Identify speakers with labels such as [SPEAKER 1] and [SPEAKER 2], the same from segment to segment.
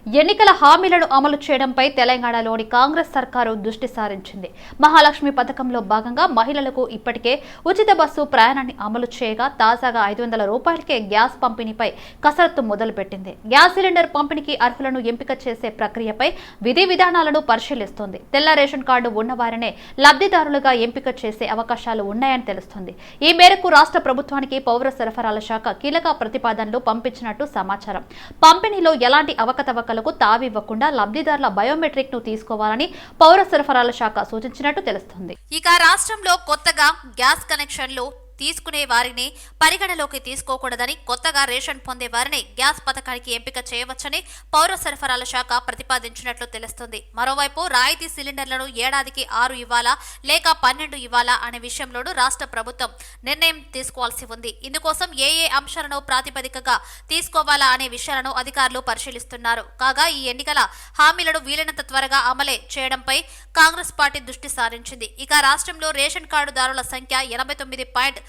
[SPEAKER 1] ఎన్నికల హామీలను అమలు చేయడంపై తెలంగాణలోని కాంగ్రెస్ సర్కారు దృష్టి సారించింది. మహాలక్ష్మి పథకంలో భాగంగా మహిళలకు ఇప్పటికే ఉచిత బస్సు ప్రయాణాన్ని అమలు చేయగా తాజాగా 500 రూపాయలకే గ్యాస్ పంపిణీపై కసరత్తు మొదలుపెట్టింది. గ్యాస్ సిలిండర్ పంపిణీకి అర్హులను ఎంపిక చేసే ప్రక్రియపై విధి విధానాలను పరిశీలిస్తోంది. తెల్ల రేషన్ కార్డు ఉన్నవారినే లబ్ధిదారులుగా ఎంపిక చేసే అవకాశాలు ఉన్నాయని తెలుస్తోంది. ఈ మేరకు రాష్ట్ర ప్రభుత్వానికి పౌర సరఫరాల శాఖ కీలక ప్రతిపాదనలు పంపించినట్టు సమాచారం. పంపిణీలో ఎలాంటి అవకతవకలకు తావివ్వకుండా లబ్ధిదారుల బయోమెట్రిక్ ను తీసుకోవాలని పౌర సరఫరాల శాఖ సూచించినట్టు తెలుస్తుంది. ఇక రాష్ట్రంలో కొత్తగా గ్యాస్ కనెక్షన్లు తీసుకునే వారిని పరిగణలోకి తీసుకోకూడదని, కొత్తగా రేషన్ పొందే వారిని గ్యాస్ పథకానికి ఎంపిక చేయవచ్చని పౌర సరఫరాల శాఖ ప్రతిపాదించినట్లు తెలుస్తుంది. మరోవైపు రాయితీ సిలిండర్లను ఏడాదికి 6 ఇవ్వాలా లేక 12 ఇవ్వాలా అనే విషయంలోనూ రాష్ట్ర ప్రభుత్వం నిర్ణయం తీసుకోవాల్సి ఉంది. ఇందుకోసం ఏ అంశాలను ప్రాతిపదికగా తీసుకోవాలా అనే విషయాలను అధికారులు పరిశీలిస్తున్నారు. కాగా ఈ ఎన్నికల హామీలను వీలైనంత త్వరగా అమలే చేయడంపై కాంగ్రెస్ పార్టీ దృష్టి సారించింది. ఇక రాష్ట్రంలో రేషన్ కార్డుదారుల సంఖ్య 89.98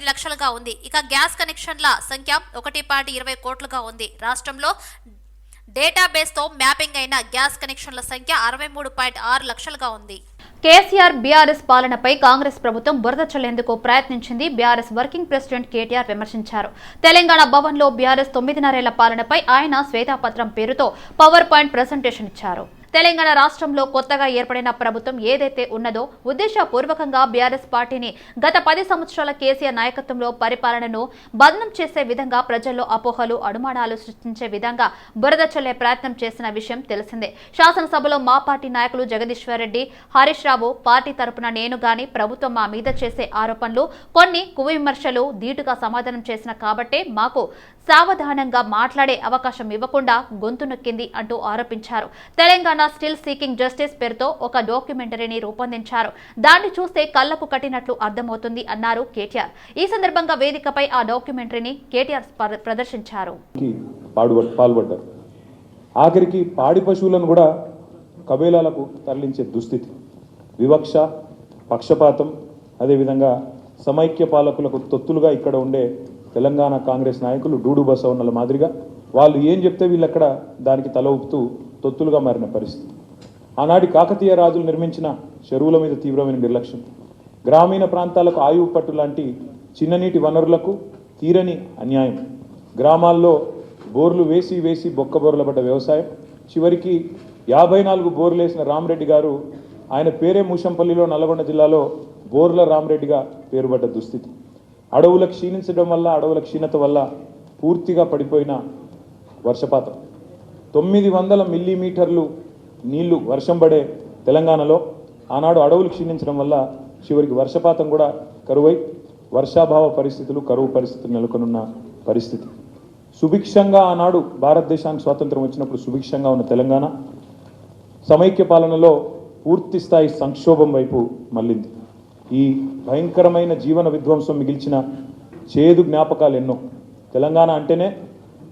[SPEAKER 1] లక్షలుగా ఉంది. ఇక గ్యాస్ కనెక్షన్ల సంఖ్య 1.20 కోట్లుగా ఉంది. రాష్ట్రంలో డేటాబేస్తో మ్యాపింగ్ అయిన గ్యాస్ కనెక్షన్ల సంఖ్య 63.6 లక్షలుగా ఉంది. కేసీఆర్ బీఆర్ఎస్ పాలనపై కాంగ్రెస్ ప్రభుత్వం బురద చల్లేందుకు ప్రయత్నించింది. బీఆర్ఎస్ వర్కింగ్ ప్రెసిడెంట్ కేటీఆర్ విమర్శించారు. తెలంగాణ భవన్లో బీఆర్ఎస్ 9.5 ఏళ్ల పాలనపై ఆయన శ్వేతాపత్రం పేరుతో పవర్ పాయింట్ ప్రెజెంటేషన్ ఇచ్చారు. తెలంగాణ రాష్ట్రంలో కొత్తగా ఏర్పడిన ప్రభుత్వం ఏదైతే ఉన్నదో ఉద్దేశపూర్వకంగా బీఆర్ఎస్ పార్టీని గత 10 సంవత్సరాల కేసీఆర్ నాయకత్వంలో పరిపాలనను బదనం చేసే విధంగా ప్రజల్లో అపోహలు అనుమానాలు సృష్టించే విధంగా బురద చల్లే ప్రయత్నం చేసిన విషయం తెలిసిందే. శాసనసభలో మా పార్టీ నాయకులు జగదీశ్వర్ రెడ్డి, హరీష్ రావు పార్టీ తరపున నేను గాని ప్రభుత్వం మా మీద చేసే ఆరోపణలు కొన్ని కువిమర్శలు ధీటుగా సమాధానం చేసిన కాబట్టే మాకు సావధానంగా మాట్లాడే అవకాశం ఇవ్వకుండా గొంతు నొక్కింది అంటూ ఆరోపించారు. తెలంగాణ స్టిల్ సీకింగ్ జస్టిస్ పేరుతో ఒక డాక్యుమెంటరీని రూపొందించారు. దాన్ని చూస్తే కళ్లకు కట్టినట్లు అర్థమవుతుంది అన్నారు కేటీఆర్. ఈ సందర్భంగా వేదికపై ఆ డాక్యుమెంటరీని కేటీఆర్ ప్రదర్శించారు.
[SPEAKER 2] పాల్పడ్డారు. ఆఖరికి పాడి పశువులను కూడా కబేలాలకు తరలించే దుస్థితి, వివక్ష, పక్షపాతం, అదేవిధంగా సమైక్య పాలకులకు తొత్తులుగా ఇక్కడ ఉండే తెలంగాణ కాంగ్రెస్ నాయకులు డూడు బసవన్నల మాదిరిగా వాళ్ళు ఏం చెప్తే వీళ్ళక్కడ దానికి తల ఊపుతూ తొత్తులుగా మారిన పరిస్థితి. ఆనాటి కాకతీయ రాజులు నిర్మించిన చెరువుల మీద తీవ్రమైన నిర్లక్ష్యం, గ్రామీణ ప్రాంతాలకు ఆయువు పట్టు లాంటి చిన్ననీటి వనరులకు తీరని అన్యాయం, గ్రామాల్లో బోర్లు వేసి వేసి బొక్కబోర్ల పడ్డ వ్యవసాయం, చివరికి 54 బోర్లు వేసిన రామరెడ్డి గారు ఆయన పేరే మూషంపల్లిలో నల్గొండ జిల్లాలో బోర్ల రామరెడ్డిగా పేరుపడ్డ దుస్థితి, అడవుల క్షీణించడం వల్ల అడవుల క్షీణత వల్ల పూర్తిగా పడిపోయిన వర్షపాతం, 900 మిల్లీమీటర్లు నీళ్లు వర్షం పడే తెలంగాణలో ఆనాడు అడవులు క్షీణించడం వల్ల చివరికి వర్షపాతం కూడా కరువై వర్షాభావ పరిస్థితులు, కరువు పరిస్థితులు నెలకొనున్న పరిస్థితి. సుభిక్షంగా ఆనాడు భారతదేశానికి స్వాతంత్రం వచ్చినప్పుడు సుభిక్షంగా ఉన్న తెలంగాణ సమైక్య పాలనలో పూర్తి స్థాయి సంక్షోభం వైపు మళ్ళింది. ఈ భయంకరమైన జీవన విధ్వంసం మిగిల్చిన చేదు జ్ఞాపకాలు ఎన్నో. తెలంగాణ అంటేనే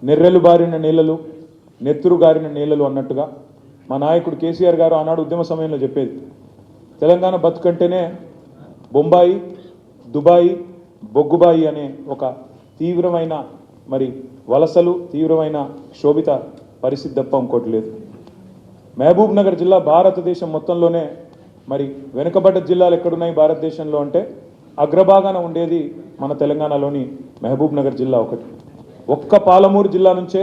[SPEAKER 2] నెర్రెలు బారిన నీళ్ళలు, నెత్తురు గారిన నీళ్ళలు అన్నట్టుగా మా నాయకుడు కేసీఆర్ గారు ఆనాడు ఉద్యమ సమయంలో చెప్పేది, తెలంగాణ బతుకంటేనే బొంబాయి, దుబాయి, బొగ్గుబాయి అనే ఒక తీవ్రమైన వలసలు, తీవ్రమైన క్షోభిత పరిస్థితి తప్ప ఇంకోటి లేదు. మహబూబ్ నగర్ జిల్లా భారతదేశం మొత్తంలోనే వెనుకబడ్డ జిల్లాలు ఎక్కడున్నాయి భారతదేశంలో అంటే అగ్రభాగాన ఉండేది మన తెలంగాణలోని మహబూబ్ నగర్ జిల్లా ఒకటి. ఒక్క పాలమూరు జిల్లా నుంచే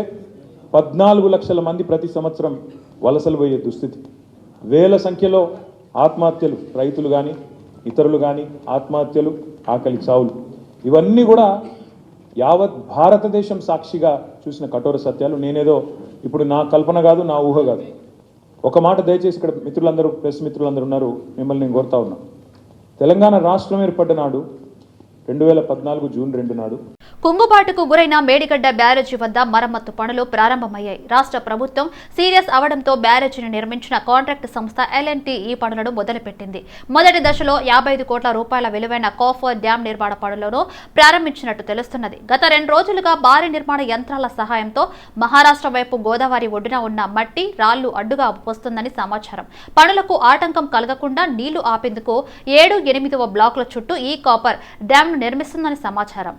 [SPEAKER 2] 14 లక్షల మంది ప్రతి సంవత్సరం వలసలు పోయే దుస్థితి, వేల సంఖ్యలో ఆత్మహత్యలు, రైతులు కానీ ఇతరులు కానీ ఆత్మహత్యలు, ఆకలి చావులు, ఇవన్నీ కూడా యావత్ భారతదేశం సాక్షిగా చూసిన కఠోర సత్యాలు. నేనేదో ఇప్పుడు నా కల్పన కాదు, నా ఊహ కాదు. ఒక మాట దయచేసి ఇక్కడ మిత్రులందరూ, ప్రెస్ మిత్రులందరూ ఉన్నారు, మిమ్మల్ని నేను కోరుతా ఉన్నా. తెలంగాణ రాష్ట్రం ఏర్పడ్డ నాడు 2014 జూన్ 2 నాడు
[SPEAKER 1] కుంగుబాటుకు గురైన మేడిగడ్డ బ్యారేజీ వద్ద మరమ్మత్తు పనులు ప్రారంభమయ్యాయి. రాష్ట్ర ప్రభుత్వం సీరియస్ అవడంతో బ్యారేజీని నిర్మించిన కాంట్రాక్ట్ సంస్థ L&T ఈ పనులను మొదలుపెట్టింది. మొదటి దశలో 55 కోట్ల రూపాయల విలువైన కాఫర్ డ్యాం నిర్మాణ పనులను ప్రారంభించినట్టు తెలుస్తున్నది. గత 2 రోజులుగా భారీ నిర్మాణ యంత్రాల సహాయంతో మహారాష్ట్ర వైపు గోదావరి ఒడ్డున ఉన్న మట్టి, రాళ్లు అడ్డుగా వస్తుందని సమాచారం. పనులకు ఆటంకం కలగకుండా నీళ్లు ఆపేందుకు 7, 8వ బ్లాకుల చుట్టూ ఈ కాపర్ డ్యాం నిర్మిస్తుందని సమాచారం.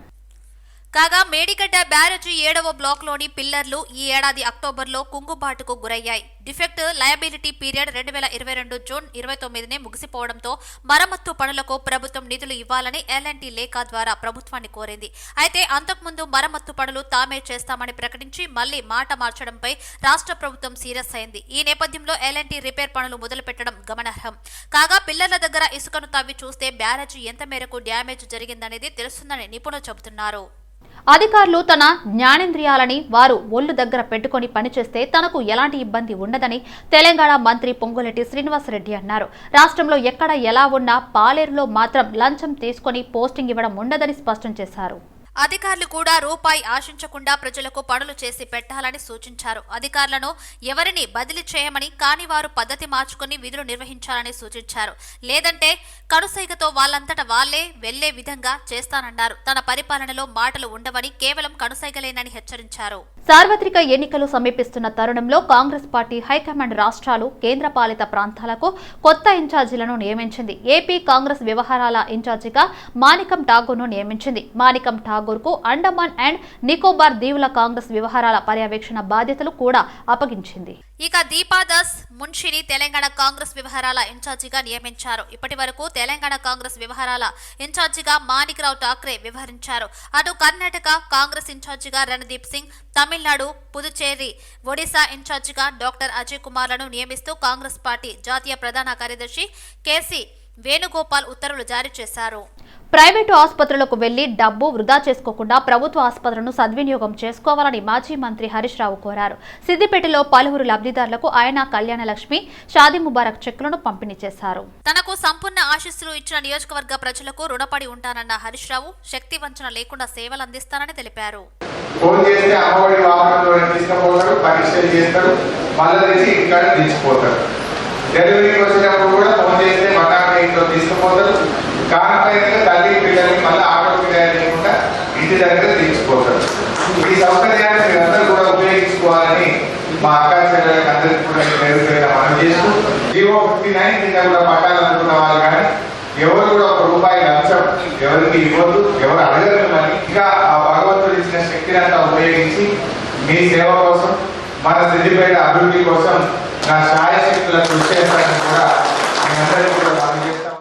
[SPEAKER 1] కాగా మేడిగడ్డ బ్యారేజీ 7వ బ్లాక్లోని పిల్లర్లు ఈ ఏడాది అక్టోబర్లో కుంగుబాటుకు గురయ్యాయి. డిఫెక్ట్ లయబిలిటీ పీరియడ్ 2022 జూన్ 29నే ముగిసిపోవడంతో మరమ్మత్తు పనులకు ప్రభుత్వం నిధులు ఇవ్వాలని ఎల్ఎన్టీ లేఖ ద్వారా ప్రభుత్వాన్ని కోరింది. అయితే అంతకుముందు మరమ్మత్తు పనులు తామే చేస్తామని ప్రకటించి మళ్లీ మాట మార్చడంపై రాష్ట్ర ప్రభుత్వం సీరియస్ అయింది. ఈ నేపథ్యంలో ఎల్ఎన్టీ రిపేర్ పనులు మొదలుపెట్టడం గమనార్హం. కాగా పిల్లర్ల దగ్గర ఇసుకను తవ్వి చూస్తే బ్యారేజీ ఎంత మేరకు డ్యామేజ్ జరిగిందనేది తెలుస్తుందని నిపుణులు చెబుతున్నారు. అధికారులు తన జ్ఞానేంద్రియాలని వారు ఒళ్ళు దగ్గర పెట్టుకుని పనిచేస్తే తనకు ఎలాంటి ఇబ్బంది ఉండదని తెలంగాణ మంత్రి పొంగులేటి శ్రీనివాసరెడ్డి అన్నారు. రాష్ట్రంలో ఎక్కడ ఎలా ఉన్నా పాలేరులో మాత్రం లంచం తీసుకుని పోస్టింగ్ ఇవ్వడం ఉండదని స్పష్టం చేశారు. అధికారులు కూడా రూపాయి ఆశించకుండా ప్రజలకు పనులు చేసి పెట్టాలని సూచించారు. అధికారులను ఎవరిని బదిలీ చేయమని కానీ వారు పద్ధతి మార్చుకుని విధులు నిర్వహించాలని సూచించారు. లేదంటే కనుసైగతో వాళ్ళంతట వాళ్లే వెళ్లే విధంగా చేస్తానన్నారు. తన పరిపాలనలో మాటలు ఉండవని కేవలం కనుసైగలేనని హెచ్చరించారు. సార్వత్రిక ఎన్నికలు సమీపిస్తున్న తరుణంలో కాంగ్రెస్ పార్టీ హైకమాండ్ రాష్ట్రాలు కేంద్రపాలిత ప్రాంతాలకు కొత్త ఇన్ఛార్జీలను నియమించింది. ఏపీ కాంగ్రెస్ వ్యవహారాల ఇన్ఛార్జిగా మాణికం ఠాగూర్ను నియమించింది. మాణికం ఠాగూర్కు అండమాన్ అండ్ నికోబార్ దీవుల కాంగ్రెస్ వ్యవహారాల పర్యవేక్షణ బాధ్యతలు కూడా అప్పగించింది. ఇక దీపాదాస్ మున్షిని తెలంగాణ కాంగ్రెస్ వ్యవహారాల ఇన్ఛార్జిగా నియమించారు. ఇప్పటి వరకు తెలంగాణ కాంగ్రెస్ వ్యవహారాల ఇన్ఛార్జిగా మాణిక్రావు ఠాక్రే వ్యవహరించారు. అటు కర్ణాటక కాంగ్రెస్ ఇన్ఛార్జిగా రణదీప్ సింగ్, తమిళనాడు, పుదుచ్చేరి, ఒడిశా ఇన్ఛార్జిగా డాక్టర్ అజయ్ కుమార్లను నియమిస్తూ కాంగ్రెస్ పార్టీ జాతీయ ప్రధాన కార్యదర్శి కేసీ వేణుగోపాల్ ఉత్తర్వులు జారీ చేశారు. ప్రైవేటు ఆసుపత్రులకు వెళ్లి డబ్బు వృధా చేసుకోకుండా ప్రభుత్వ ఆసుపత్రులను సద్వినియోగం చేసుకోవాలని మాజీ మంత్రి హరీష్ రావు కోరారు. సిద్దిపేటలో పలువురు లబ్ధిదారులకు ఆయన కళ్యాణలక్ష్మి, షాదీ ముబారక్ చెక్కులను పంపిణీ చేశారు. తనకు సంపూర్ణ ఆశీస్సులు ఇచ్చిన నియోజకవర్గ ప్రజలకు రుణపడి ఉంటానన్న హరీష్ రావు శక్తి వంచన లేకుండా సేవలు అందిస్తానని తెలిపారు.
[SPEAKER 3] డెలివరీకి వచ్చినప్పుడు కూడా ఫోన్ చేస్తే మకాన్ ఇంట్లో తీసుకుపోతారు. కాకపోతే తల్లి పిల్లల్ని మళ్ళీ ఆటోకి లేకుండా ఇంటి దగ్గర తీసుకుపోతారు. ఈ సౌకర్యాన్ని మీరందరూ కూడా ఉపయోగించుకోవాలని మా అక్క చెల్లెళ్ళకి అందరికీ కూడా పేరు మనం చేస్తూ జీవో 59 కింద కూడా పట్టాలు అనుకున్న వాళ్ళు కానీ ఎవరు కూడా ₹1 లంచం ఎవరికి ఇవ్వద్దు, ఎవరు అడగలేమని ఇంకా ఆ భగవంతుడు ఇచ్చిన శక్తిని అంతా ఉపయోగించి మీ సేవ కోసం, మన సిద్దిపేట అభివృద్ధి కోసం నా శాయశక్తుల కృషి చేస్తానని కూడా మేమందరికీ కూడా మనం చేస్తాం.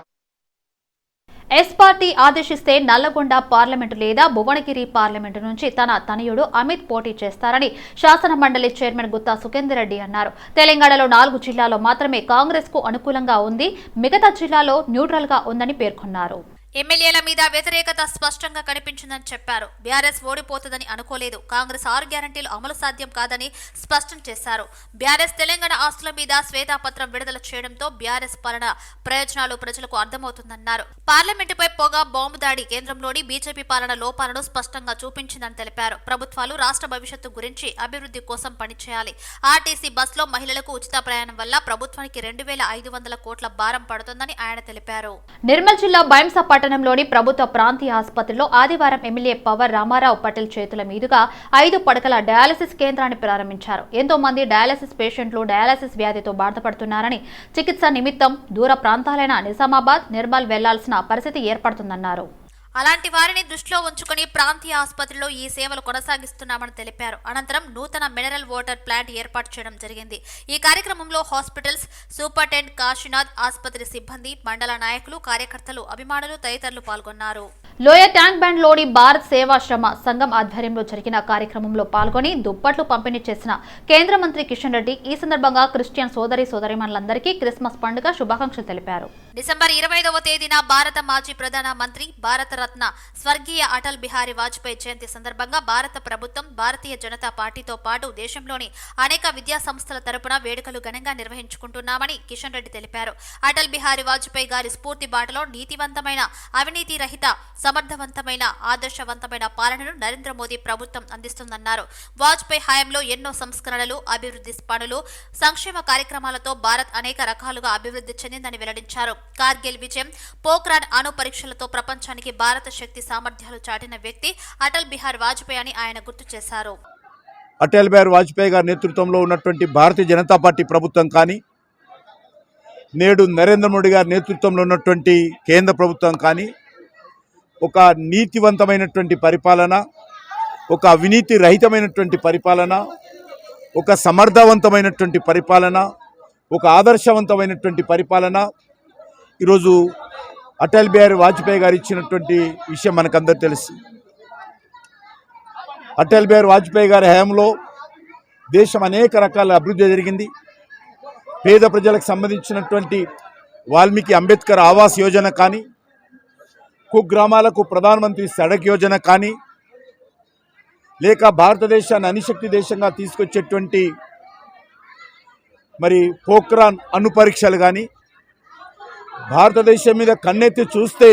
[SPEAKER 1] ఎస్ పార్టీ ఆదేశిస్తే నల్లగొండ పార్లమెంటు లేదా భువనగిరి పార్లమెంటు నుంచి తన తనయుడు అమిత్ పోటీ చేస్తారని శాసన మండలి చైర్మన్ గుత్తా సుఖేందర్ రెడ్డి అన్నారు. తెలంగాణలో 4 జిల్లాల్లో మాత్రమే కాంగ్రెస్ కు అనుకూలంగా ఉంది, మిగతా జిల్లాలో న్యూట్రల్ గా ఉందని పేర్కొన్నారు. ఎమ్మెల్యేల మీద వ్యతిరేకత స్పష్టంగా కనిపించిందని చెప్పారు. బీఆర్ఎస్ ఓడిపోతుందని అనుకోలేదు. కాంగ్రెస్ 6 గ్యారంటీలు అమలు సాధ్యం కాదని స్పష్టం చేశారు. బీఆర్ఎస్ తెలంగాణ ఆస్తుల మీద శ్వేతాపత్రం విడుదల చేయడంతో బీఆర్ఎస్ పాలన ప్రయోజనాలు ప్రజలకు అర్థమవుతుందన్నారు. పార్లమెంటుపై పొగ బాంబు దాడి కేంద్రంలోని బీజేపీ పాలన లోపాలను స్పష్టంగా చూపించిందని తెలిపారు. ప్రభుత్వాలు రాష్ట్ర భవిష్యత్తు గురించి అభివృద్ధి కోసం పనిచేయాలి. ఆర్టీసీ బస్సులో మహిళలకు ఉచిత ప్రయాణం వల్ల ప్రభుత్వానికి 2500 కోట్ల భారం పడుతుందని ఆయన తెలిపారు. నిర్మల్ జిల్లా బైంస పట్టణంలోని ప్రభుత్వ ప్రాంతీయ ఆసుపత్రిలో ఆదివారం ఎమ్మెల్యే పవర్ రామారావు పటేల్ చేతుల మీదుగా 5 పడకల డయాలసిస్ కేంద్రాన్ని ప్రారంభించారు. ఎంతో మంది డయాలసిస్ పేషెంట్లు డయాలసిస్ వ్యాధితో బాధపడుతున్నారని, చికిత్స నిమిత్తం దూర ప్రాంతాలైన నిజామాబాద్, నిర్మల్ వెళ్లాల్సిన పరిస్థితి ఏర్పడుతుందన్నారు. అలాంటి వారిని దృష్టిలో ఉంచుకుని ప్రాంతీయ ఆసుపత్రిలో ఈ సేవలు కొనసాగిస్తున్నామని తెలిపారు. అనంతరం నూతన మినరల్ వాటర్ ప్లాంట్ ఏర్పాటు చేయడం జరిగింది. ఈ కార్యక్రమంలో హాస్పిటల్స్ సూపరింటెండెంట్ కాశీనాథ్, ఆసుపత్రి సిబ్బంది, మండల నాయకులు, కార్యకర్తలు, అభిమానులు తదితరులు పాల్గొన్నారు. లోయ ట్యాంక్ బండ్ లోని భారత్ సేవాశ్రమ సంఘం ఆధ్వర్యంలో జరిగిన కార్యక్రమంలో పాల్గొని దుప్పట్లు పంపిణీ చేసిన కేంద్ర మంత్రి కిషన్ రెడ్డి ఈ సందర్భంగా క్రిస్టియన్ సోదరీమణులందరికీ క్రిస్మస్ పండుగ శుభాకాంక్షలు తెలిపారు. డిసెంబర్ 25వ తేదీన భారత మాజీ ప్రధాన మంత్రి, భారత రత్న స్వర్గీయ అటల్ బిహారీ వాజ్పేయి జయంతి సందర్భంగా భారత ప్రభుత్వం, భారతీయ జనతా పార్టీతో పాటు దేశంలోని అనేక విద్యా సంస్థల తరపున వేడుకలు ఘనంగా నిర్వహించుకుంటున్నామని కిషన్ రెడ్డి తెలిపారు. అటల్ బిహారీ వాజ్పేయి గారి స్ఫూర్తి బాటలో నీతివంతమైన, అవినీతి రహిత, సమర్థవంతమైన, ఆదర్శవంతమైన పాలనను నరేంద్ర మోదీ ప్రభుత్వం అందిస్తుందన్నారు. వాజ్పేయి హయాంలో ఎన్నో సంస్కరణలు, అభివృద్ధి పనులు, సంక్షేమ కార్యక్రమాలతో భారత్ అనేక రకాలుగా అభివృద్ధి చెందిందని వెల్లడించారు. కార్గిల్ విజయం, పోఖ్రాన్ అణు పరీక్షలతో ప్రపంచానికి భారత శక్తి సామర్థ్యాలు చాటిన వ్యక్తి అటల్ బిహారీ వాజ్పేయి అని ఆయన గుర్తు చేశారు.
[SPEAKER 4] అటల్ బిహారీ వాజ్పేయి గారి నేతృత్వంలో ఉన్నటువంటి భారతీయ జనతా పార్టీ ప్రభుత్వం కానీ, నేడు నరేంద్ర మోడీ గారి నేతృత్వంలో ఉన్నటువంటి కేంద్ర ప్రభుత్వం కానీ ఒక నీతివంతమైనటువంటి పరిపాలన, ఒక అవినీతి రహితమైనటువంటి పరిపాలన, ఒక సమర్థవంతమైనటువంటి పరిపాలన, ఒక ఆదర్శవంతమైనటువంటి పరిపాలన ఈరోజు అటల్ బిహారీ వాజ్పేయి గారు ఇచ్చినటువంటి విషయం మనకందరూ తెలుసు. అటల్ బిహారీ వాజ్పేయి గారి హయాంలో దేశం అనేక రకాల అభివృద్ధి జరిగింది. పేద ప్రజలకు సంబంధించినటువంటి వాల్మీకి అంబేద్కర్ ఆవాస్ యోజన కానీ, కుగ్రామాలకు ప్రధానమంత్రి సడక్ యోజన కానీ, లేక భారతదేశాన్ని అణుశక్తి దేశంగా తీసుకొచ్చేటువంటి మరి పోఖ్రాన్ అణు పరీక్షలు కానీ, భారతదేశం మీద కన్నెత్తి చూస్తే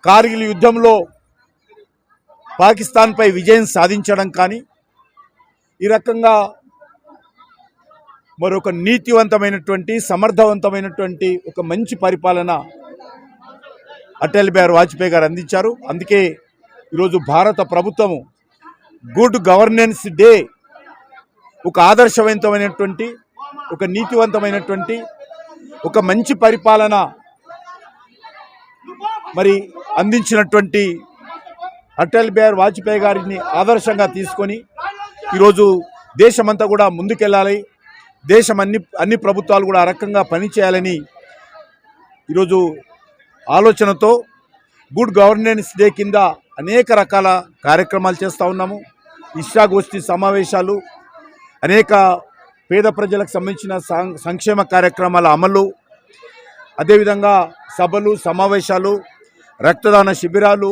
[SPEAKER 4] కార్గిల్ యుద్ధంలో పాకిస్తాన్పై విజయం సాధించడం కానీ, ఈ రకంగా మరొక నీతివంతమైనటువంటి సమర్థవంతమైనటువంటి ఒక మంచి పరిపాలన అటల్ బిహారీ వాజ్పేయి గారు అందించారు. అందుకే ఈరోజు భారత ప్రభుత్వము గుడ్ గవర్నెన్స్ డే, ఒక ఆదర్శవంతమైనటువంటి ఒక నీతివంతమైనటువంటి ఒక మంచి పరిపాలన మరి అందించినటువంటి అటల్ బిహారీ వాజ్పేయి గారిని ఆదర్శంగా తీసుకొని ఈరోజు దేశమంతా కూడా ముందుకెళ్ళాలి, దేశం అన్ని ప్రభుత్వాలు కూడా ఆ రకంగా పనిచేయాలని ఈరోజు ఆలోచనతో గుడ్ గవర్నెన్స్ డే కింద అనేక రకాల కార్యక్రమాలు చేస్తూ ఉన్నాము. ఇష్టాగోష్ఠి సమావేశాలు, అనేక పేద ప్రజలకు సంబంధించిన సంక్షేమ కార్యక్రమాల అమలు, అదేవిధంగా సభలు, సమావేశాలు, రక్తదాన శిబిరాలు.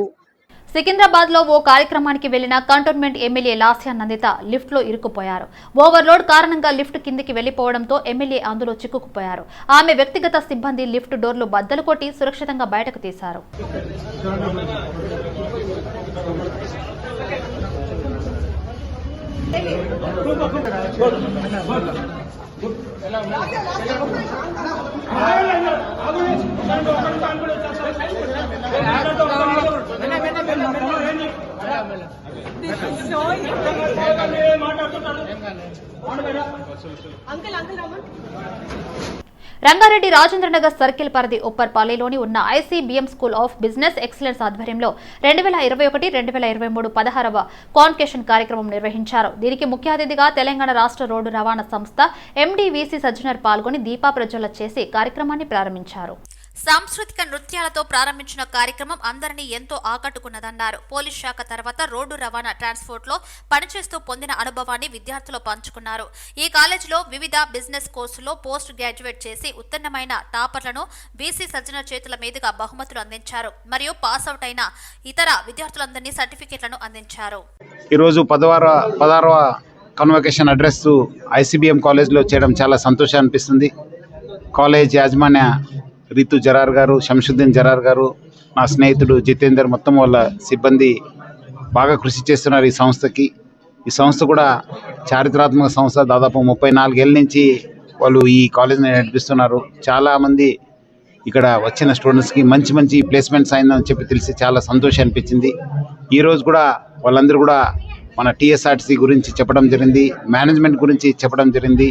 [SPEAKER 1] సికింద్రాబాద్ లో ఓ కార్యక్రమానికి వెళ్లిన cantonment MLA Lasya Nanditha lift లో ఇరుక్కుపోయారు. ఓవర్లోడ్ కారణంగా లిఫ్ట్ కిందికి వెళ్లిపోవడంతో ఎమ్మెల్యే అందులో చిక్కుకుపోయారు. ఆమె వ్యక్తిగత సిబ్బంది లిఫ్ట్ డోర్లు బద్దలు కొట్టి సురక్షితంగా బయటకు తీశారు. రంగారెడ్డి రాజేంద్రనగర్ సర్కిల్ పరిధి ఉప్పర్పాలెలోని ఉన్న ICBM school of business excellence ఆధ్వర్యంలో 2021-2023 16వ కాన్వకేషన్ కార్యక్రమం నిర్వహించారు. దీనికి ముఖ్య అతిథిగా తెలంగాణ రాష్ట్ర రోడ్డు రవాణా సంస్థ ఎండీవీసీ సజ్జనర్ పాల్గొని దీపా ప్రజ్వలన చేసి కార్యక్రమాన్ని ప్రారంభించారు. సాంస్కృతిక నృత్యాలతో ప్రారంభించిన కార్యక్రమం అందరినీ ఎంతో ఆకట్టుకున్నదన్నారు. పోలీస్ శాఖ తర్వాత రోడ్డు రవాణా ట్రాన్స్పోర్ట్ లో పనిచేస్తూ పొందిన అనుభవాన్ని విద్యార్థులు పంచుకున్నారు. ఈ కాలేజీలో వివిధ బిజినెస్ కోర్సులో పోస్ట్ గ్రాడ్యుయేట్ చేసి ఉత్తన్నమైన టాపర్లను బీసీ సజ్జన చేతుల మీదుగా బహుమతులు అందించారు. మరియు పాస్ అవుట్ అయిన ఇతర విద్యార్థులందరినీ సర్టిఫికెట్లను అందించారు.
[SPEAKER 5] ఈరోజు 16వ కన్వకేషన్ అడ్రస్ ఐసీబీఎం కాలేజ్లో చేయడం చాలా సంతోషం అనిపిస్తుంది. కాలేజ్ యాజమాన్య రీతు జరార్ గారు, శంషుద్దీన్ జరార్ గారు, నా స్నేహితుడు జితేందర్, మొత్తం వాళ్ళ సిబ్బంది బాగా కృషి చేస్తున్నారు ఈ సంస్థకి. ఈ సంస్థ కూడా చారిత్రాత్మక సంస్థ. దాదాపు 34 ఏళ్ళ నుంచి వాళ్ళు ఈ కాలేజ్ని నడిపిస్తున్నారు. చాలామంది ఇక్కడ వచ్చిన స్టూడెంట్స్కి మంచి మంచి ప్లేస్మెంట్స్ అయిందని చెప్పి తెలిసి చాలా సంతోషం అనిపించింది. ఈరోజు కూడా వాళ్ళందరూ కూడా మన టీఎస్ఆర్టీసీ గురించి చెప్పడం జరిగింది, మేనేజ్మెంట్ గురించి చెప్పడం జరిగింది.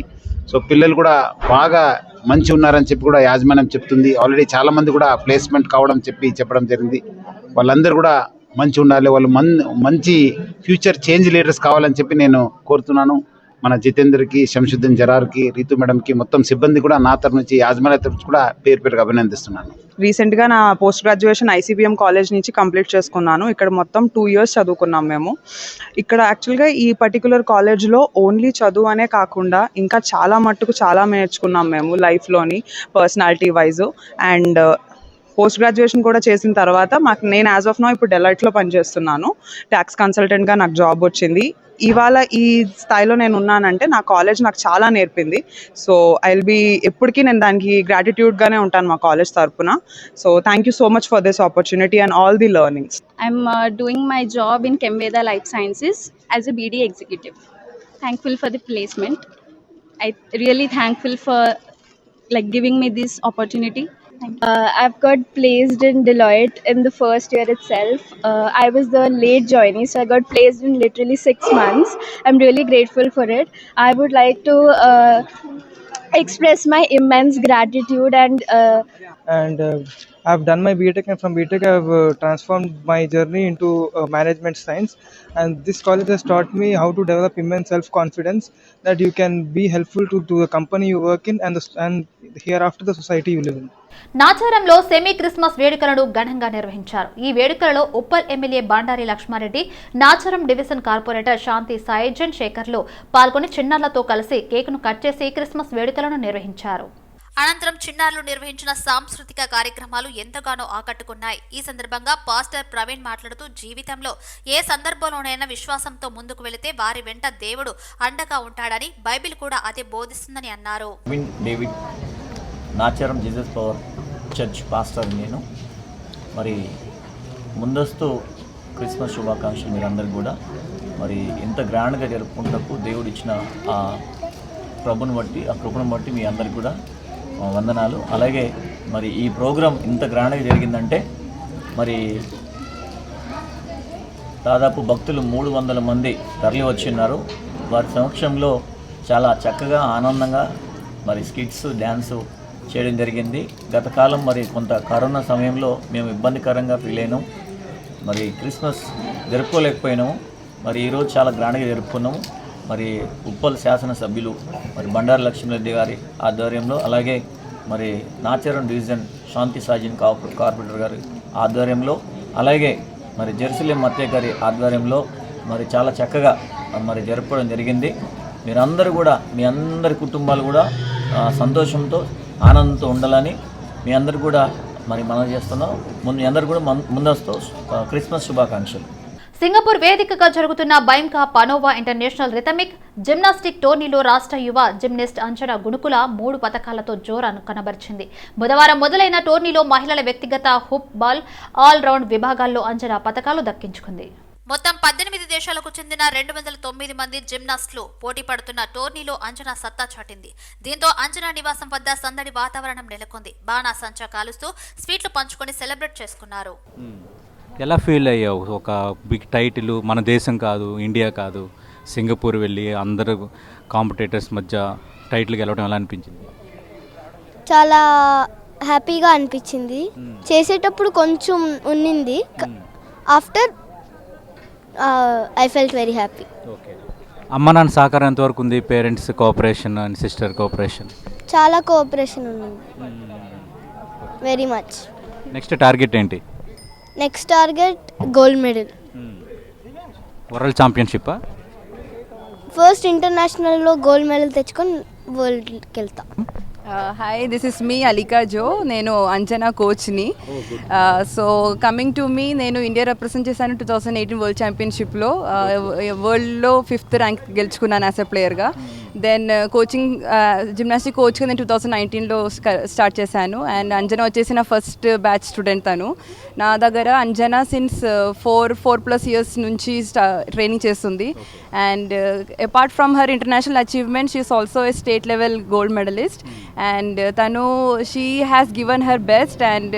[SPEAKER 5] సో పిల్లలు కూడా బాగా మంచి ఉన్నారని చెప్పి కూడా యాజమాన్యం చెప్తుంది. ఆల్రెడీ చాలామంది కూడా ప్లేస్మెంట్ కావడం చెప్పడం జరిగింది. వాళ్ళందరూ కూడా మంచి ఉండాలి, వాళ్ళు మంచి ఫ్యూచర్ చేంజ్ లీడర్స్ కావాలని చెప్పి నేను కోరుతున్నాను. మన జితేందర్కి, శంషుద్దీన్ జరార్కి, రీతు మేడంకి, మొత్తం సిబ్బంది కూడా నా తరఫు నుంచి, యాజమాన్య తరఫు నుంచి కూడా పేరుగా అభినందిస్తున్నాను.
[SPEAKER 6] రీసెంట్గా నా పోస్ట్ గ్రాడ్యుయేషన్ ఐసీబీఎం కాలేజ్ నుంచి కంప్లీట్ చేసుకున్నాను. ఇక్కడ మొత్తం 2 years చదువుకున్నాం మేము. ఇక్కడ యాక్చువల్గా ఈ పర్టికులర్ కాలేజ్లో ఓన్లీ చదువు అనే కాకుండా ఇంకా చాలా మట్టుకు చాలా నేర్చుకున్నాం మేము లైఫ్లోని, personality wise. And post graduation కూడా చేసిన తర్వాత నేను యాజ్ ఆఫ్ నౌ ఇప్పుడు డెలాయిట్లో పనిచేస్తున్నాను. ట్యాక్స్ కన్సల్టెంట్గా నాకు జాబ్ వచ్చింది. ఇవాళ ఈ స్థాయిలో నేను ఉన్నానంటే నా కాలేజ్ నాకు చాలా నేర్పింది. సో ఎప్పటికీ నేను దానికి గ్రాటిట్యూడ్గానే ఉంటాను మా కాలేజ్ తరఫున. So thank you so much for this opportunity and all the learnings.
[SPEAKER 7] I'm doing my job in Chemveda Life Sciences as a BD executive. Thankful for the placement. I really thankful for giving me this opportunity. I've got placed in Deloitte in the first year itself. I was the late joinee, so I got placed in literally 6 months. I'm really grateful for it. I would like to express my immense gratitude and
[SPEAKER 8] I've done my BTech, and from BTech I've transformed my journey into management science. And this college has taught me how to develop immense self-confidence, that you can be helpful to the company you work in and hereafter the society you live in.
[SPEAKER 1] నాచారంలో semi Christmas వేడుకలను ఘనంగా నిర్వహించారు. ఈ వేడుకలలో Uppal MLA Bandari Lakshma Reddy, Nacharam division corporator Shanti Saijan శేఖర్లు పాల్గొని చిన్నారులతో కలిసి కేకును కట్ చేసి క్రిస్మస్ వేడుకలను నిర్వహించారు. అనంతరం చిన్నారులు నిర్వహించిన సాంస్కృతిక కార్యక్రమాలు ఎంతగానో ఆకట్టుకున్నాయి. ఈ సందర్భంగా పాస్టర్ ప్రవీణ్ మాట్లాడుతూ జీవితంలో ఏ సందర్భంలోనైనా విశ్వాసంతో ముందుకు వెళితే వారి వెంట దేవుడు అండగా ఉంటాడని, బైబిల్ కూడా అదే బోధిస్తుందని అన్నారు.
[SPEAKER 9] Nacharam Jesus power church pastor నేను. మరి ముందస్తు క్రిస్మస్ శుభాకాంక్షలు మీరందరికీ కూడా. మరి ఎంత గ్రాండ్గా జరుపుకుంటూ దేవుడు ఇచ్చిన ఆ ప్రభుని బట్టి, ఆ కృపను బట్టి మీ అందరికి కూడా వందనాలు. అలాగే మరి ఈ ప్రోగ్రాం ఇంత గ్రాండ్గా జరిగిందంటే మరి దాదాపు భక్తులు 300 మంది తరలి వచ్చిన్నారు. వారి సమక్షంలో చాలా చక్కగా ఆనందంగా మరి స్కిట్స్, డ్యాన్సు చేయడం జరిగింది. గత కాలం మరి కొంత కరోనా సమయంలో మేము ఇబ్బందికరంగా ఫీల్ అయినాం, మరి క్రిస్మస్ జరుపుకోలేకపోయినాము. మరి ఈరోజు చాలా గ్రాండ్గా జరుపుకున్నాము. మరి ఉప్పల్ శాసనసభ్యులు మరి బండారి లక్ష్మీరెడ్డి గారి ఆధ్వర్యంలో, అలాగే మరి నాచారం డివిజన్ శాంతి సాయిజన్ కార్పొరేటర్ గారి ఆధ్వర్యంలో, అలాగే మరి జెరూసలేం మత్తయ్య గారి ఆధ్వర్యంలో మరి చాలా చక్కగా మరి జరుపుకోవడం జరిగింది. మీరందరూ కూడా, మీ అందరి కుటుంబాలు కూడా సంతోషంతో, ఆనందంతో ఉండాలని మీ అందరు కూడా మరి మనం చేస్తున్నాం. మీ అందరు కూడా ముందస్తు క్రిస్మస్ శుభాకాంక్షలు.
[SPEAKER 1] సింగపూర్ వేదికగా జరుగుతున్న బైంకా పనోవా ఇంటర్నేషనల్ రిథమిక్ జిమ్నాస్టిక్ టోర్నీలో రాష్ట్ర యువ జిమ్నాస్ట్ అంజన గుణుకుల 3 పతకాలతో జోరును కనబరిచింది. బుధవారం మొదలైన టోర్నీలో మహిళల వ్యక్తిగత హుప్ బాల్, ఆల్ రౌండ్ విభాగాల్లో అంజన పతకాలు దక్కించుకుంది. మొత్తం 18 దేశాలకు చెందిన 209 మంది జిమ్నాస్టులు పోటీ పడుతున్న టోర్నీలో అంజనా సత్తా చాటింది. దీంతో అంజనా నివాసం వద్ద సందడి వాతావరణం నెలకొంది. బాణాసంచా కాలుస్తూ స్వీట్లు పంచుకొని సెలబ్రేట్ చేసుకున్నారు.
[SPEAKER 10] ఎలా ఫీల్ అయ్యావు? ఒక బిగ్ టైటిల్, మన దేశం కాదు, ఇండియా కాదు, సింగపూర్ వెళ్ళి అందరూ కాంపిటేటర్స్ మధ్య టైటిల్ గెలవడం ఎలా అనిపించింది?
[SPEAKER 11] చాలా హ్యాపీగా అనిపించింది. చేసేటప్పుడు కొంచెం ఉన్నింది, after I felt very happy.
[SPEAKER 10] Okay, అమ్మ నాన్న సహకారం ఎంతవరకు ఉంది? Parents cooperation and sister cooperation?
[SPEAKER 11] చాలా కోఆపరేషన్ ఉంది, వెరీ మచ్.
[SPEAKER 10] నెక్స్ట్ టార్గెట్ ఏంటి?
[SPEAKER 11] Next target gold medal.
[SPEAKER 10] World ఛాంపియన్షిప్పా?
[SPEAKER 11] ఫస్ట్ ఇంటర్నేషనల్లో గోల్డ్ మెడల్ తెచ్చుకొని వరల్డ్కి వెళ్తా.
[SPEAKER 12] హాయ్, దిస్ ఇస్ మీ అలికా జో. నేను అంజనా కోచ్ని. సో కమింగ్ టు మీ, నేను ఇండియా రిప్రజెంట్ చేశాను 2018 వరల్డ్ ఛాంపియన్షిప్లో. వరల్డ్లో 5th ర్యాంక్ గెలుచుకున్నాను యాజ్ ఎ ప్లేయర్గా. దెన్ కోచింగ్, జిమ్నాస్టిక్ కోచ్గా నేను 2019లో స్టార్ట్ చేశాను. అండ్ అంజనా వచ్చేసి నా ఫస్ట్ బ్యాచ్ స్టూడెంట్. తను నా దగ్గర అంజనా సిన్స్ 4+ years నుంచి ట్రైనింగ్ చేస్తుంది. And apart from her international achievement, she is also a state level gold medalist. And Tanu, she has given her best, and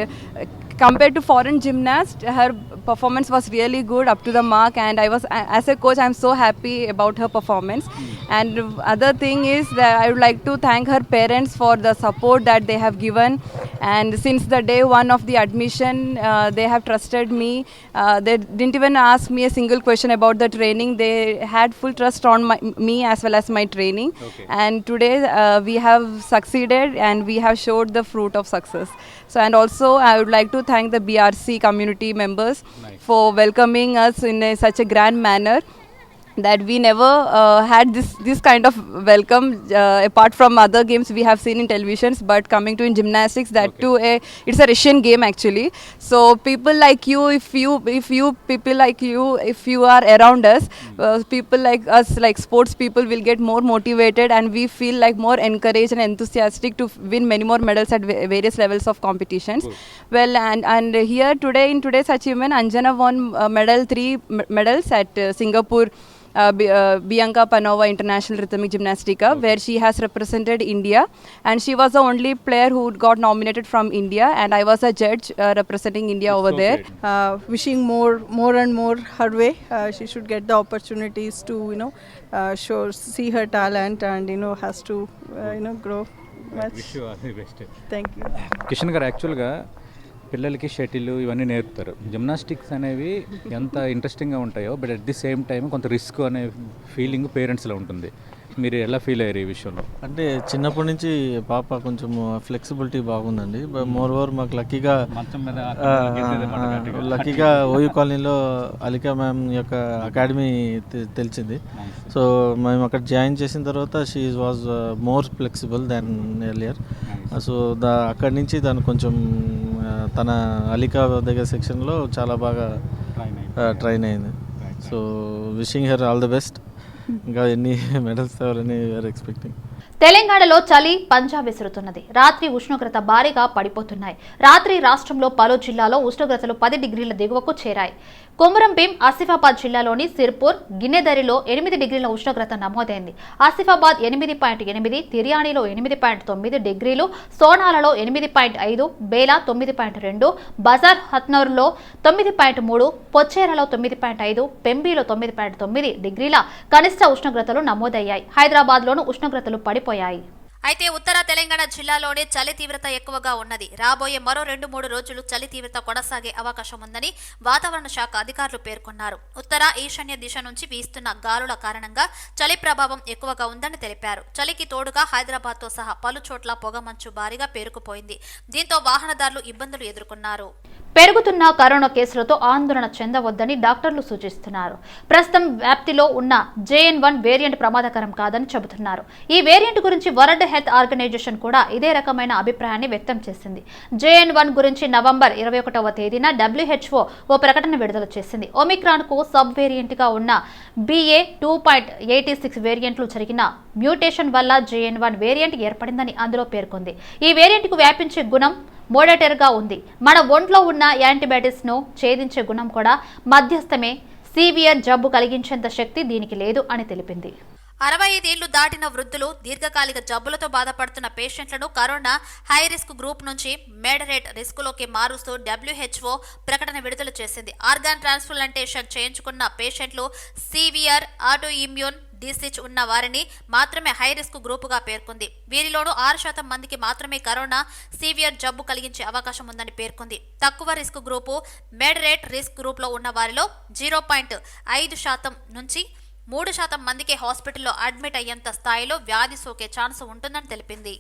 [SPEAKER 12] compared to foreign gymnasts, her performance was really good, up to the mark. And I was, as a coach, I'm so happy about her performance. And other thing is that I would like to thank her parents for the support that they have given. And since the day one of the admission, they have trusted me. They didn't even ask me a single question about the training. They had full trust on me as well as my training. Okay. And today we have succeeded, and we have showed the fruit of success. So, and also I would like to thank the BRC community members. Nice. For welcoming us in such a grand manner, that we never had this kind of welcome apart from other games we have seen in televisions, but coming to in gymnastics, that okay. Too it's a Russian game actually. So people like you, if you are around us, people like us, like sports people, will get more motivated, and we feel like more encouraged and enthusiastic to win many more medals at various levels of competitions. Cool. Well, and here today, in today's achievement, Anjana won 3 medals at Singapore Bianca Panova International Rhythmic Gymnastica, where she has represented India, and she was the only player who got nominated from India, and I was a judge representing India over there.
[SPEAKER 13] Wishing more and more her way. She should get the opportunities to see her talent, and has to grow much.
[SPEAKER 10] Wish you all the best.
[SPEAKER 13] Thank you.
[SPEAKER 10] Kishan గారు, యాక్చువల్గా పిల్లలకి shuttle ఇవన్నీ నేర్పుతారు. Gymnastics అనేవి ఎంత ఇంట్రెస్టింగ్గా ఉంటాయో, but at the same time కొంత రిస్క్ అనే ఫీలింగ్ పేరెంట్స్లో ఉంటుంది. మీరు ఎలా ఫీల్ అయ్యారు ఈ విషయంలో?
[SPEAKER 14] అంటే చిన్నప్పటి నుంచి పాప కొంచెం ఫ్లెక్సిబిలిటీ బాగుందండి. మోర్ ఓవర్ మాకు లక్కీగా ఓయూ కాలనీలో అలికా మ్యామ్ యొక్క అకాడమీ తెలిసింది. సో మేము అక్కడ జాయిన్ చేసిన తర్వాత she was more flexible than earlier. So అక్కడి నుంచి తను కొంచెం తన అలికా దగ్గర సెక్షన్లో చాలా బాగా ట్రైన్ అయింది. So wishing her all the best. ఇంకా ఎన్ని మెడల్స్ తేవాలని వీఆర్ ఎక్స్పెక్టింగ్.
[SPEAKER 1] తెలంగాణలో చలి పంజా విసురుతున్నది. రాత్రి ఉష్ణోగ్రత భారీగా పడిపోతున్నాయి. రాత్రి రాష్ట్రంలో పలు జిల్లాలో ఉష్ణోగ్రతలు 10 డిగ్రీల దిగువకు చేరాయి. కొమురంభీం, ఆసిఫాబాద్ జిల్లాలోని సిర్పూర్, గిన్నెదరిలో 8 డిగ్రీల ఉష్ణోగ్రత నమోదైంది. ఆసిఫాబాద్ 8.8, తిర్యాణిలో 8.9 డిగ్రీలు, సోనాలలో 8.5, బేలా 9.2, బజార్ హత్నూర్లో 9.3, పొచ్చేరలో 9.5, పెంబీలో 9.9 డిగ్రీల కనిష్ట ఉష్ణోగ్రతలు నమోదయ్యాయి. హైదరాబాద్లోనూ ఉష్ణోగ్రతలు పడిపోయాయి. అయితే ఉత్తర తెలంగాణ జిల్లాలోనే చలి తీవ్రత ఎక్కువగా ఉన్నది. రాబోయే మరో 2-3 రోజులు చలి తీవ్రత కొనసాగే అవకాశం ఉందని వాతావరణ శాఖ అధికారులు పేర్కొన్నారు. ఉత్తర ఈశాన్య దిశ నుంచి వీస్తున్న గాలుల కారణంగా చలి ప్రభావం ఎక్కువగా ఉందని తెలిపారు. చలికి తోడుగా హైదరాబాద్తో సహా పలు చోట్ల పొగమంచు భారీగా పేరుకుపోయింది. దీంతో వాహనదారులు ఇబ్బందులు ఎదుర్కొన్నారు. పెరుగుతున్న కరోనా కేసులతో ఆందోళన చెందవద్దని డాక్టర్లు సూచిస్తున్నారు. ప్రస్తుతం వ్యాప్తిలో ఉన్న JN1 వేరియంట్ ప్రమాదకరం కాదని చెబుతున్నారు. ఈ వేరియంట్ గురించి వరల్డ్ హెల్త్ ఆర్గనైజేషన్ కూడా ఇదే రకమైన అభిప్రాయాన్ని వ్యక్తం చేసింది. JN1 గురించి నవంబర్ 21వ తేదీన WHO ఓ ప్రకటన విడుదల చేసింది. ఒమిక్రాన్ కు సబ్ వేరియంట్ గా ఉన్న BA.2.86 వేరియంట్లు జరిగిన మ్యూటేషన్ వల్ల JN1 వేరియంట్ ఏర్పడిందని అందులో పేర్కొంది. ఈ వేరియంట్ కు వ్యాపించే గుణం మోడటర్గా ఉంది. మన ఒంట్లో ఉన్న యాంటీబయాటిక్స్ ను ఛేదించే గుణం కూడా మధ్యస్థమే. సివియర్ జబ్బు కలిగించేంత శక్తి దీనికి లేదు అని తెలిపింది. 65 ఏళ్లు దాటిన వృద్ధులు, దీర్ఘకాలిక జబ్బులతో బాధపడుతున్న పేషెంట్లను కరోనా హై రిస్క్ గ్రూప్ నుంచి మోడరేట్ రిస్కులోకి మారుస్తూ WHO ప్రకటన విడుదల చేసింది. ఆర్గాన్ ట్రాన్స్ప్లాంటేషన్ చేయించుకున్న పేషెంట్లు, సివియర్ ఆటో ఇమ్యూన్ డిసీజ్ ఉన్న వారిని మాత్రమే హై రిస్క్ గ్రూపుగా పేర్కొంది. వీరిలోనూ 6% మందికి మాత్రమే కరోనా సివియర్ జబ్బు కలిగించే అవకాశం ఉందని పేర్కొంది. తక్కువ risk group, moderate risk group లో ఉన్న వారిలో 0.5% నుంచి 3% మందికి హాస్పిటల్లో అడ్మిట్ అయ్యేంత స్థాయిలో వ్యాధి సోకే ఛాన్స్ ఉంటుందని తెలిపింది.